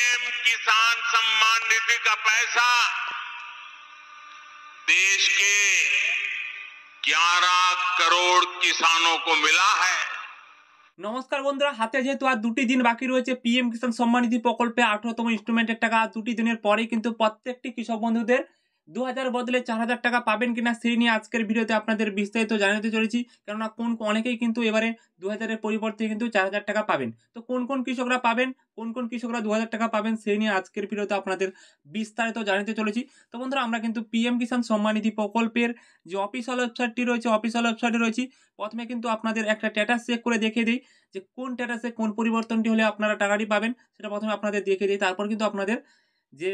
PM किसान सम्मान निधि का पैसा देश के 11 करोड़ किसानों को मिला है। নমস্কার বন্ধুরা, হাতে যেহেতু আর 2টি দিন বাকি রয়েছে পিএম কিষাণ সম্মান নিধি প্রকল্পে 18তম ইনস্টলমেন্টের টাকা আর 2টি দিনের পরেই কিন্তু প্রত্যেকটি কৃষক বন্ধুদের 2000 বদলে 4000 টাকা পাবেন কিনা সেই নিয়ে আজকের ভিডিওতে আপনাদের বিস্তারিত জানাতে চলেছি। কেননা অনেকেই কিন্তু এবারে 2000 এর পরিবর্তে কিন্তু 4000 টাকা পাবেন। তো কোন কৃষকরা পাবেন, কোন কৃষকরা 2000 টাকা পাবেন সেই নিয়ে আজকের ভিডিওতে আপনাদের বিস্তারিত জানাতে চলেছি। তো বন্ধুরা, আমরা কিন্তু পিএম কিষাণ সম্মান নিধি প্রকল্পের যে অফিসিয়াল ওয়েবসাইটটি রয়েছে, অফিসিয়াল ওয়েবসাইটে রয়েছি। প্রথমে কিন্তু আপনাদের একটা স্ট্যাটাস চেক করে দেখিয়ে দিই যে কোন স্ট্যাটাসে কোন পরিবর্তনটি হলে আপনারা টাকাটি পাবেন, সেটা প্রথমে আপনাদের দেখিয়ে দিই। তারপর কিন্তু আপনাদের যে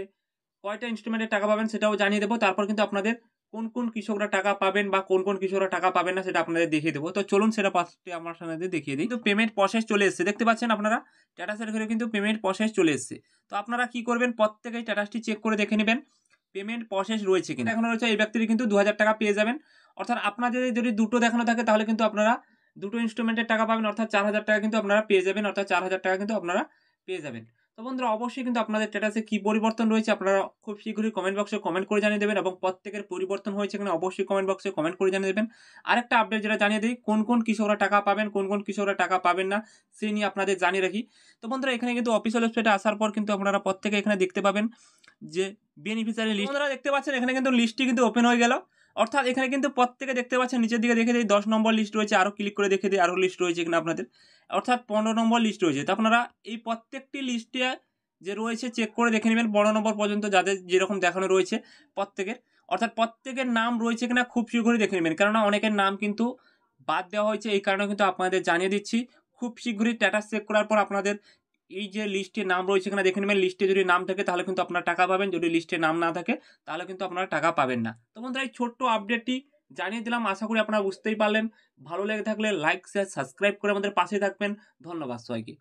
কয়টা ইনস্টলমেন্টের টাকা পাবেন সেটাও জানিয়ে দেবো। তারপর কিন্তু আপনাদের কোন কৃষকরা টাকা পাবেন বা কোন কৃষকরা টাকা পাবেন না সেটা আপনাদের দেখিয়ে দেবো। তো চলুন সেটা ফার্স্টে আমার সামনে দেখিয়ে দিই। তো পেমেন্ট প্রসেস চলে এসেছে, দেখতে পাচ্ছেন আপনারা স্ট্যাটাসের ঘরে কিন্তু পেমেন্ট প্রসেস চলে এসেছে। তো আপনারা কি করবেন, প্রত্যেকেই স্ট্যাটাসটি চেক করে দেখে নেবেন পেমেন্ট প্রসেস রয়েছে কিনা। এখনো রয়েছে, এই ব্যক্তির কিন্তু 2000 টাকা পেয়ে যাবেন। অর্থাৎ আপনাদের যদি দুটো দেখানো থাকে তাহলে কিন্তু আপনারা দুটো ইনস্টলমেন্টের টাকা পাবেন, অর্থাৎ 4000 টাকা কিন্তু আপনারা পেয়ে যাবেন, অর্থাৎ 4000 টাকা কিন্তু আপনারা পেয়ে যাবেন। তো বন্ধুরা, অবশ্যই কিন্তু আপনাদের স্ট্যাটাসে কি পরিবর্তন রয়েছে আপনারা খুব শীঘ্রই কমেন্ট বক্সে কমেন্ট করে জানিয়ে দেবেন, এবং প্রত্যেকের পরিবর্তন হয়েছে কিনা অবশ্যই কমেন্ট বক্সে কমেন্ট করে জানিয়ে দেবেন। আরেকটা আপডেট যেটা জানিয়ে দিই, কোন কৃষকরা টাকা পাবেন, কোন কৃষকরা টাকা পাবেন না সেই নিয়ে আপনাদের জানিয়ে রাখি। তো বন্ধুরা, এখানে কিন্তু অফিসিয়াল ওয়েবসাইটে আসার পর কিন্তু আপনারা প্রত্যেকে এখানে দেখতে পাবেন যে বেনিফিশিয়ারি লিস্ট। আপনারা দেখতে পাচ্ছেন এখানে কিন্তু লিস্টটি কিন্তু ওপেন হয়ে গেল। অর্থাৎ এখানে কিন্তু প্রত্যেকে দেখতে পাচ্ছেন নিচের দিকে দেখে দিই 10 নম্বর লিস্ট রয়েছে, আরও ক্লিক করে দেখে দিই আরও লিস্ট রয়েছে এখানে আপনাদের, অর্থাৎ 15 নম্বর লিস্ট রয়েছে। তো আপনারা এই প্রত্যেকটি লিস্টে যে রয়েছে চেক করে দেখে নেবেন 12 নম্বর পর্যন্ত যাদের যেরকম দেখানো রয়েছে প্রত্যেকের, অর্থাৎ প্রত্যেকের নাম রয়েছে কিনা খুব শীঘ্রই দেখে নেবেন। কেননা অনেকের নাম কিন্তু বাদ দেওয়া হয়েছে, এই কারণে কিন্তু আপনাদের জানিয়ে দিচ্ছি। খুব শীঘ্রই স্ট্যাটাস চেক করার পর আপনাদের এই যে লিস্টে নাম রয়েছে কিনা দেখে নেবেন। লিস্টে যদি নাম থাকে তাহলে কিন্তু আপনারা টাকা পাবেন, যদি লিস্টে নাম না থাকে তাহলে কিন্তু আপনারা টাকা পাবেন না। তো বন্ধুরা, এই ছোট্ট আপডেটটি জানিয়ে দিলাম, আশা করি আপনারা বুঝতেই পারলেন। ভালো লেগে থাকলে লাইক শেয়ার সাবস্ক্রাইব করে আমাদের পাশে থাকবেন। ধন্যবাদ সবাইকে।